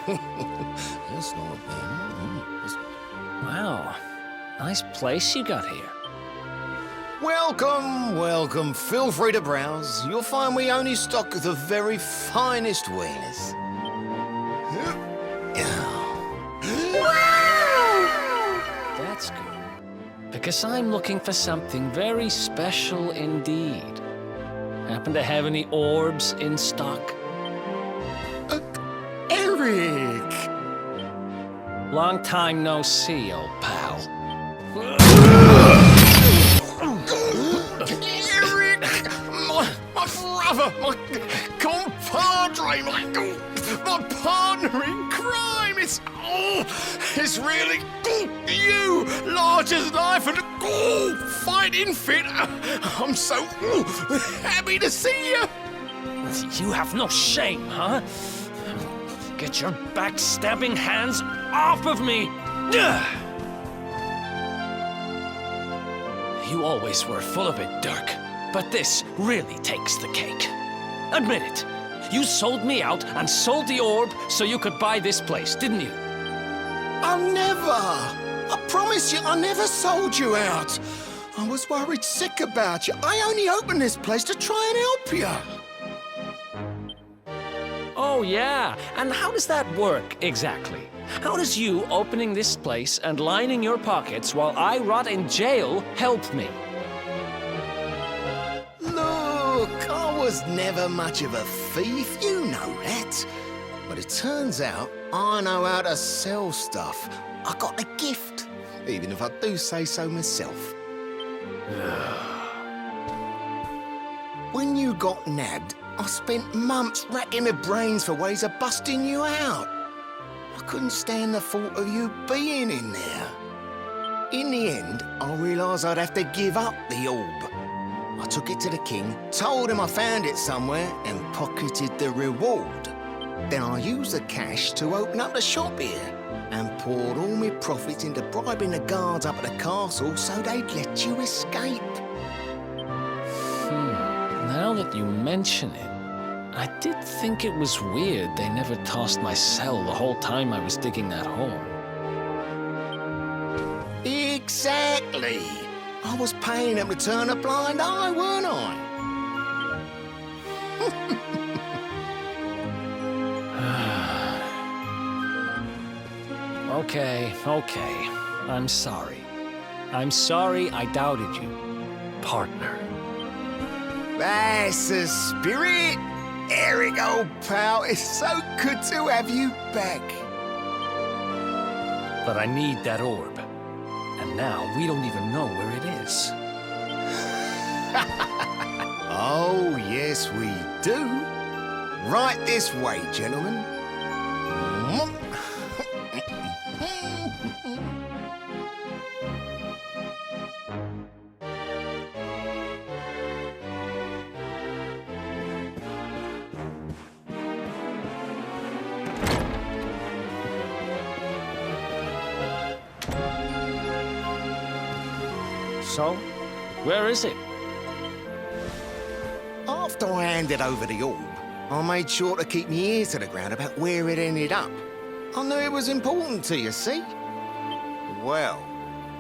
That's not a bad. Wow, nice place you got here. Welcome, welcome. Feel free to browse. You'll find we only stock the very finest wares. That's good. Because I'm looking for something very special indeed. Happen to have any orbs in stock? Eric! Long time no see, old pal. Eric! My brother, my compadre, my partner in crime! It's really you, large as life and fighting fit. I'm so happy to see you. You have no shame, huh? Get your backstabbing hands off of me! You always were full of it, Dirk. But this really takes the cake. Admit it. You sold me out and sold the orb so you could buy this place, didn't you? I never! I promise you, I never sold you out. I was worried sick about you. I only opened this place to try and help you. Oh, yeah. And how does that work, exactly? How does you opening this place and lining your pockets while I rot in jail help me? Look, I was never much of a thief, you know that. But it turns out I know how to sell stuff. I got a gift, even if I do say so myself. When you got nabbed, I spent months racking my brains for ways of busting you out. I couldn't stand the thought of you being in there. In the end, I realised I'd have to give up the orb. I took it to the king, told him I found it somewhere, and pocketed the reward. Then I used the cash to open up the shop here, and poured all my profits into bribing the guards up at the castle so they'd let you escape. Now that you mention it, I did think it was weird they never tossed my cell the whole time I was digging that hole. Exactly. I was paying them to turn a blind eye, weren't I? Okay. I'm sorry. I'm sorry I doubted you, partner. That's the spirit. Eric, old pal, it's so good to have you back. But I need that orb. And now we don't even know where it is. Oh, yes, we do. Right this way, gentlemen. So, where is it? After I handed over the orb, I made sure to keep my ears to the ground about where it ended up. I knew it was important to you, see? Well,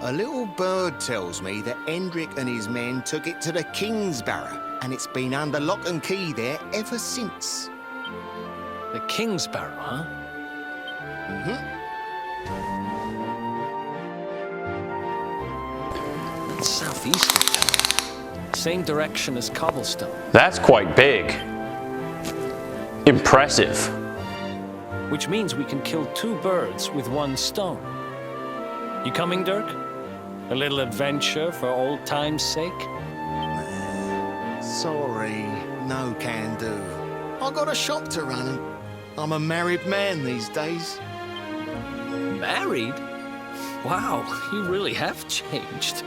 a little bird tells me that Hendrik and his men took it to the King's Barrow, and it's been under lock and key there ever since. The King's Barrow, huh? Mm-hmm. Southeast of town. Same direction as Cobblestone. That's quite big. Impressive. Which means we can kill two birds with one stone. You coming, Dirk? A little adventure for old time's sake? Sorry, no can do. I got a shop to run and I'm a married man these days. Married? Wow, you really have changed.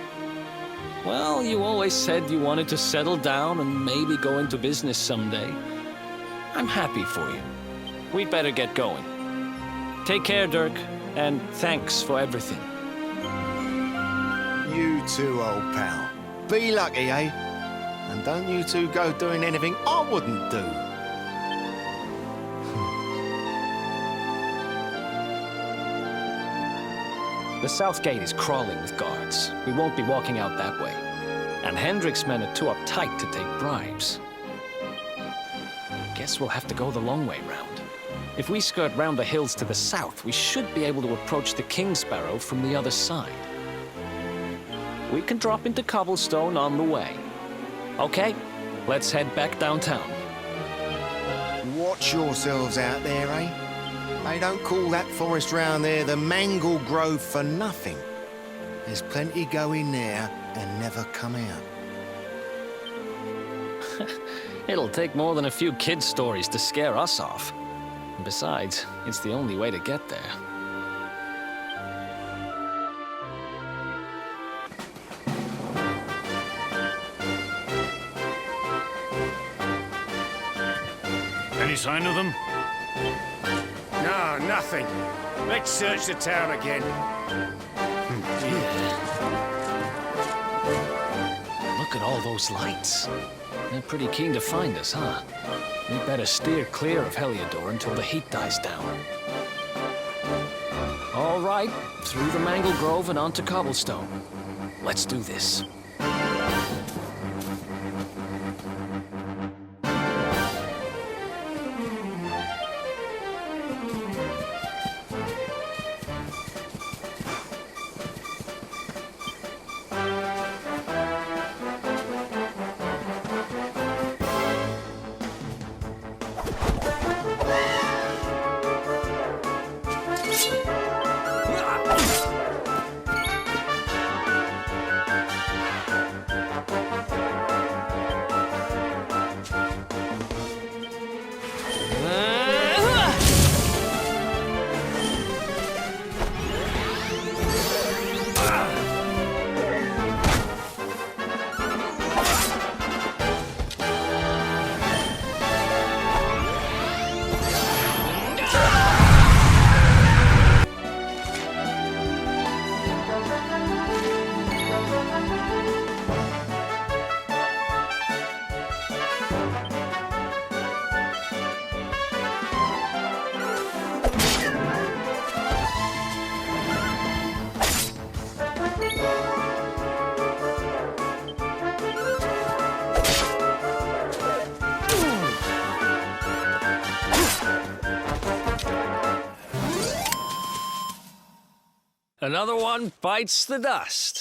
Well, you always said you wanted to settle down and maybe go into business someday. I'm happy for you. We'd better get going. Take care, Dirk, and thanks for everything. You too, old pal. Be lucky, eh? And don't you two go doing anything I wouldn't do. The south gate is crawling with guards. We won't be walking out that way. And Hendrik's men are too uptight to take bribes. Guess we'll have to go the long way round. If we skirt round the hills to the south, we should be able to approach the King Sparrow from the other side. We can drop into Cobblestone on the way. Okay, let's head back downtown. Watch yourselves out there, eh? They don't call that forest round there the Mangle Grove for nothing. There's plenty go in there and never come out. It'll take more than a few kid stories to scare us off. And besides, it's the only way to get there. Any sign of them? No, nothing. Let's search the town again. Look at all those lights. They're pretty keen to find us, huh? We better steer clear of Heliodor until the heat dies down. All right, through the Mangle Grove and onto Cobblestone. Let's do this. Another one bites the dust.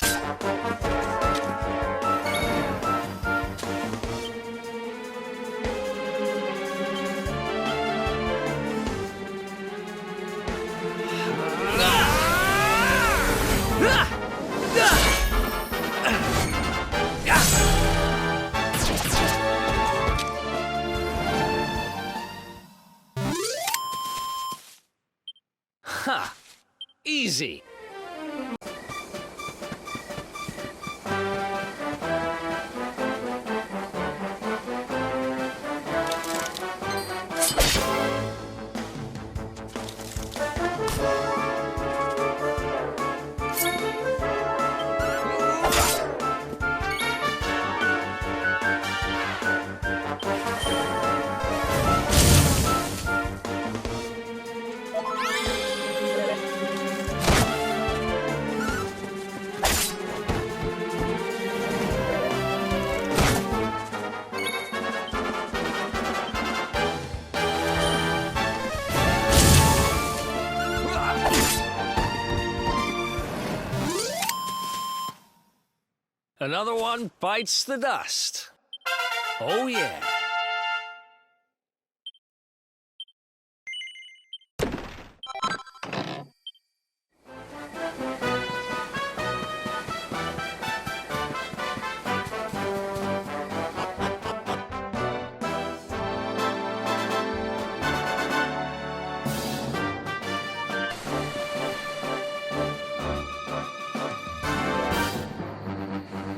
Ha! Easy. Another one bites the dust. Oh, yeah.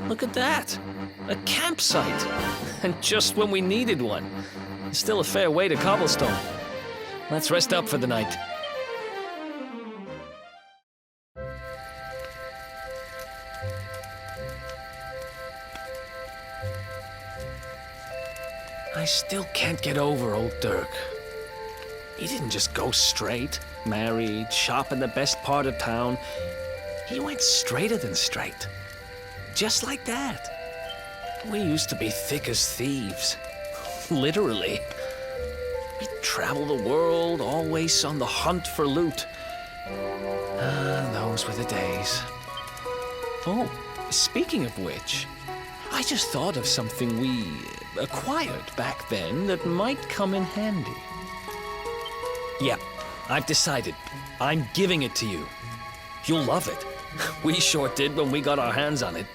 Look at that! A campsite! And just when we needed one. Still a fair way to Cobblestone. Let's rest up for the night. I still can't get over old Dirk. He didn't just go straight, married, shop in the best part of town. He went straighter than straight. Just like that. We used to be thick as thieves. Literally. We'd travel the world, always on the hunt for loot. Those were the days. Oh, speaking of which, I just thought of something we acquired back then that might come in handy. Yeah, I've decided. I'm giving it to you. You'll love it. We sure did when we got our hands on it.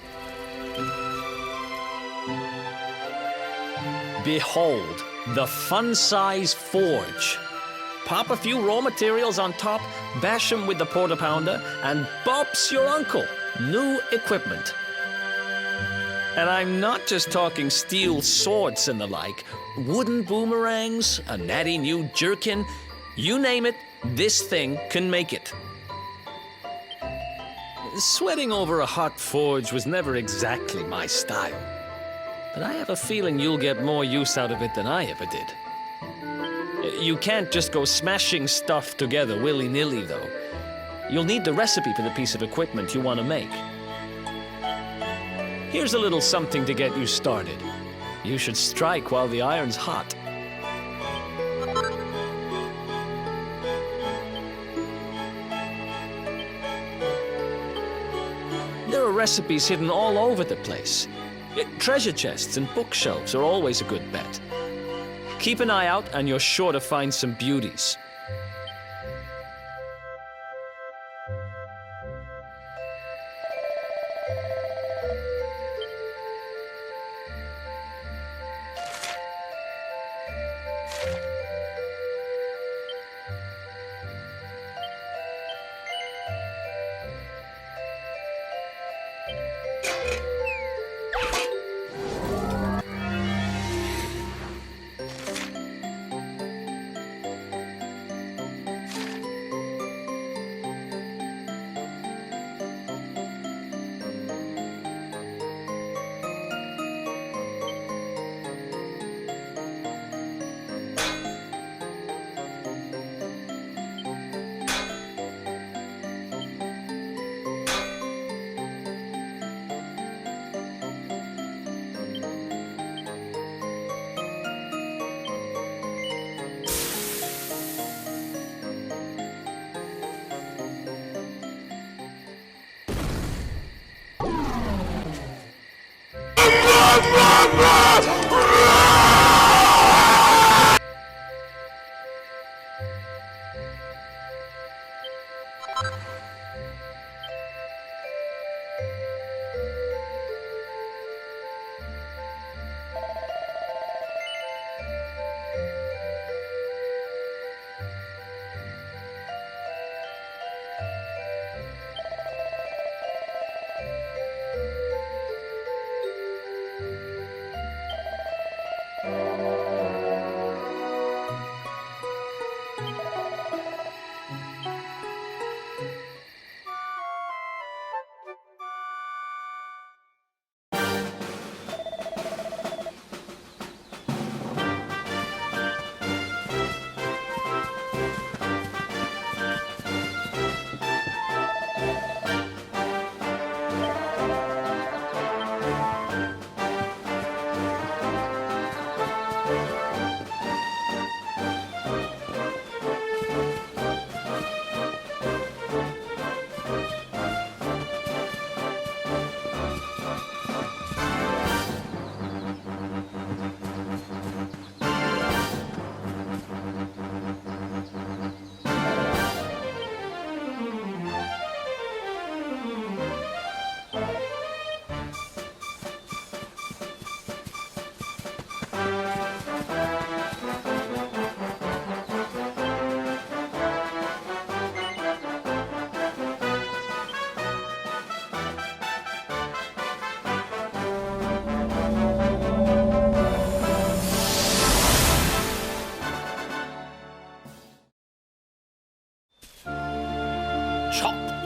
Behold, the fun-size forge. Pop a few raw materials on top, bash 'em with the porta pounder, and bop's your uncle. New equipment. And I'm not just talking steel swords and the like. Wooden boomerangs, a natty new jerkin. You name it, this thing can make it. Sweating over a hot forge was never exactly my style. But I have a feeling you'll get more use out of it than I ever did. You can't just go smashing stuff together willy-nilly, though. You'll need the recipe for the piece of equipment you want to make. Here's a little something to get you started. You should strike while the iron's hot. There are recipes hidden all over the place. Treasure chests and bookshelves are always a good bet. Keep an eye out and you're sure to find some beauties.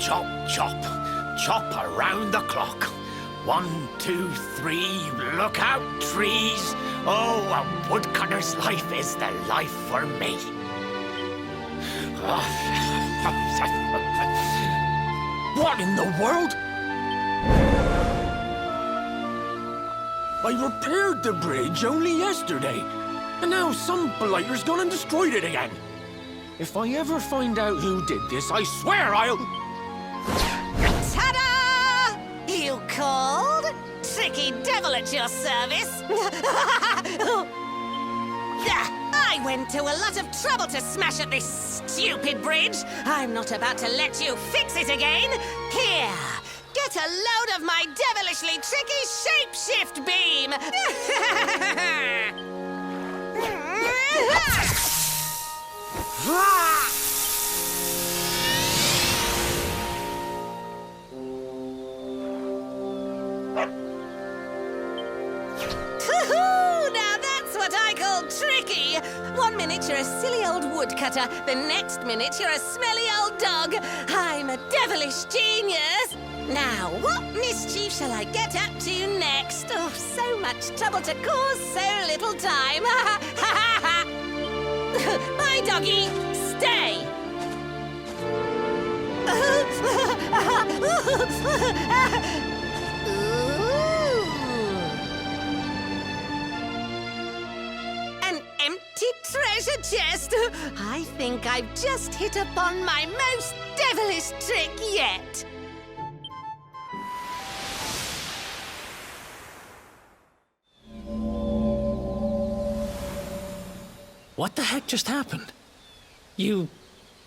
Chop, chop, chop around the clock. 1, 2, 3, look out, trees. Oh, a woodcutter's life is the life for me. What in the world? I repaired the bridge only yesterday, and now some blighter's gone and destroyed it again. If I ever find out who did this, I swear I'll... Ta-da! You called? Tricky devil at your service. I went to a lot of trouble to smash at this stupid bridge. I'm not about to let you fix it again. Here, get a load of my devilishly tricky shapeshift beam. Now that's what I call tricky. 1 minute you're a silly old woodcutter, the next minute you're a smelly old dog. I'm a devilish genius. Now, what mischief shall I get up to next? Oh, so much trouble to cause so little time. Bye, doggy. Stay. An empty treasure chest. I think I've just hit upon my most devilish trick yet. What the heck just happened? You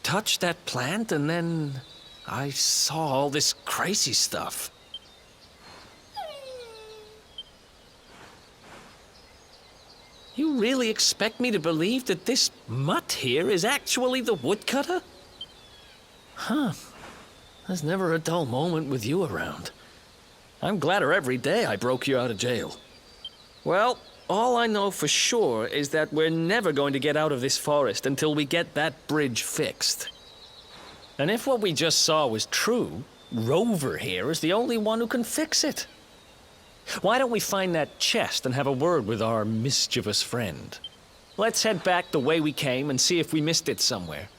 touched that plant and then I saw all this crazy stuff. You really expect me to believe that this mutt here is actually the woodcutter? Huh. There's never a dull moment with you around. I'm gladder every day I broke you out of jail. Well, all I know for sure is that we're never going to get out of this forest until we get that bridge fixed. And if what we just saw was true, Rover here is the only one who can fix it. Why don't we find that chest and have a word with our mischievous friend? Let's head back the way we came and see if we missed it somewhere.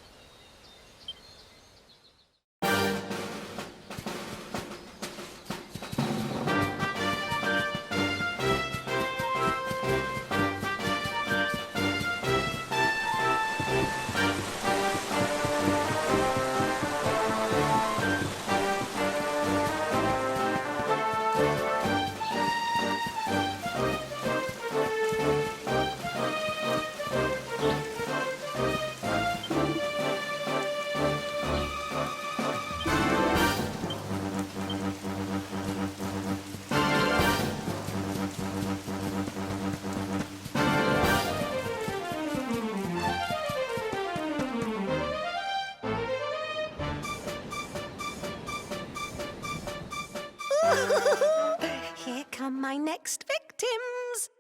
Here come my next victims.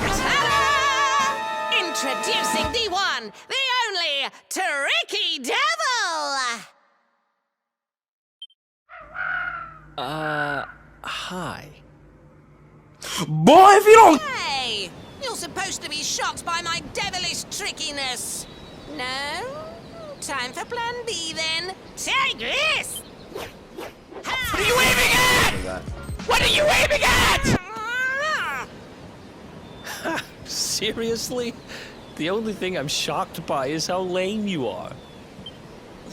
Ta-da! Introducing the one, the only, Tricky Devil! Hi. Boy, if you don't... Hey! You're supposed to be shocked by my devilish trickiness. No? Time for plan B then. Take this! What are you aiming at? What are you aiming at? Seriously? The only thing I'm shocked by is how lame you are.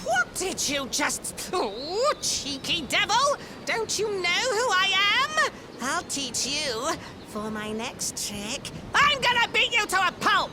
What did you just... Oh, cheeky devil! Don't you know who I am? I'll teach you. For my next trick, I'm gonna beat you to a pulp!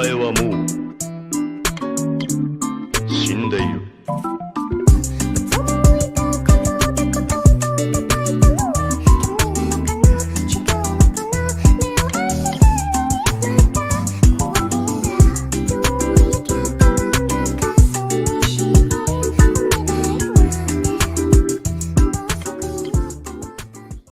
前はもう死んでいる。